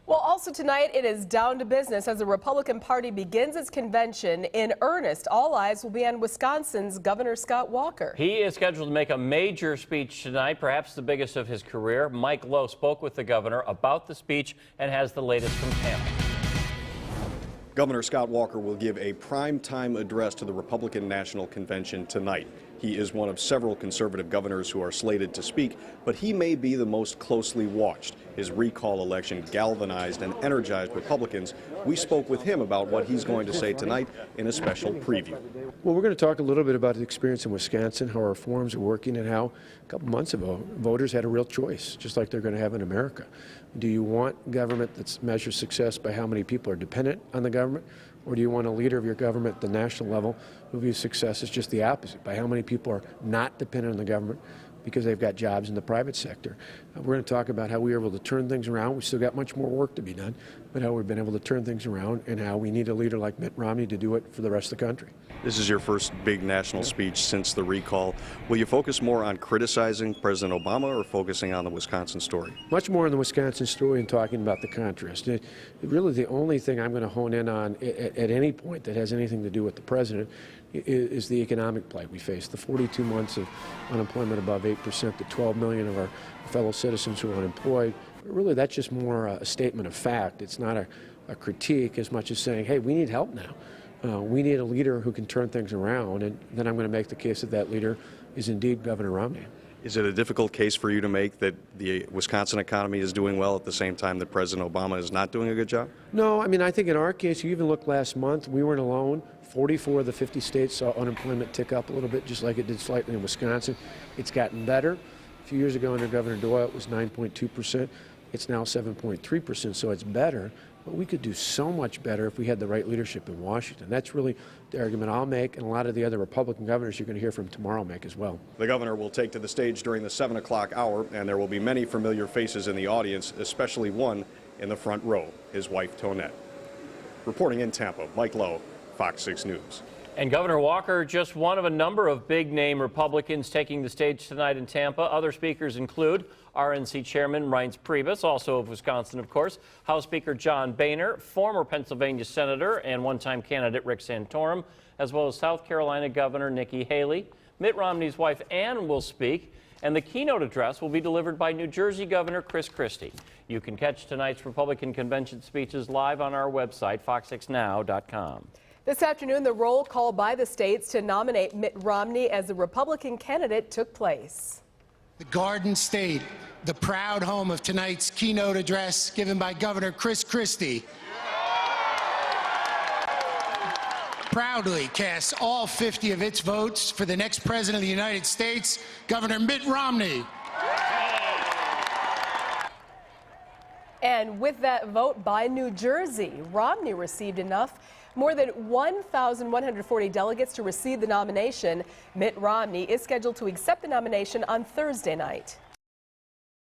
Well, also tonight, it is down to business as the Republican Party begins its convention in earnest. All eyes will be on Wisconsin's Governor Scott Walker. He is scheduled to make a major speech tonight, perhaps the biggest of his career. Mike Lowe spoke with the governor about the speech and has the latest from Tampa. Governor Scott Walker will give a prime-time address to the Republican National Convention tonight. He is one of several conservative governors who are slated to speak, but he may be the most closely watched. His recall election galvanized and energized Republicans. We spoke with him about what he's going to say tonight in a special preview. Well, we're going to talk a little bit about the experience in Wisconsin, how our reforms are working, and how a couple months ago voters had a real choice, just like they're going to have in America. Do you want government that measures success by how many people are dependent on the government? Or do you want a leader of your government at the national level who views success as just the opposite, by how many people are not dependent on the government because they've got jobs in the private sector? We're going to talk about how we were able to turn things around. We still got much more work to be done, but how we've been able to turn things around and how we need a leader like Mitt Romney to do it for the rest of the country. This is your first big national speech since the recall. Will you focus more on criticizing President Obama or focusing on the Wisconsin story? Much more on the Wisconsin story and talking about the contrast. Really the only thing I'm going to hone in on at any point that has anything to do with the president is the economic plight we face. The 42 months of unemployment above 8%, the 12 million of our fellow citizens who are unemployed. But really, that's just more a statement of fact. It's not a critique as much as saying, hey, we need help now. We need a leader who can turn things around, and then I'm going to make the case that that leader is indeed Governor Romney. Is it a difficult case for you to make that the Wisconsin economy is doing well at the same time that President Obama is not doing a good job? No, I mean, I think in our case, you even look last month, we weren't alone. 44 of the 50 states saw unemployment tick up a little bit, just like it did slightly in Wisconsin. It's gotten better. A few years ago under Governor Doyle, it was 9.2%. It's now 7.3%, so it's better. But we could do so much better if we had the right leadership in Washington. That's really the argument I'll make, and a lot of the other Republican governors you're going to hear from tomorrow make as well. The governor will take to the stage during the 7 o'clock hour, and there will be many familiar faces in the audience, especially one in the front row, his wife, Tonette. Reporting in Tampa, Mike Lowe, Fox 6 News. And Governor Walker, just one of a number of big-name Republicans taking the stage tonight in Tampa. Other speakers include RNC Chairman Reince Priebus, also of Wisconsin, of course, House Speaker John Boehner, former Pennsylvania Senator and one-time candidate Rick Santorum, as well as South Carolina Governor Nikki Haley. Mitt Romney's wife, Ann, will speak, and the keynote address will be delivered by New Jersey Governor Chris Christie. You can catch tonight's Republican convention speeches live on our website, fox6now.com. This afternoon, the roll call by the states to nominate Mitt Romney as the Republican candidate took place. The Garden State, the proud home of tonight's keynote address given by Governor Chris Christie, proudly casts all 50 of its votes for the next president of the United States, Governor Mitt Romney. And with that vote by New Jersey, Romney received enough, more than 1,140 delegates to receive the nomination. Mitt Romney is scheduled to accept the nomination on Thursday night.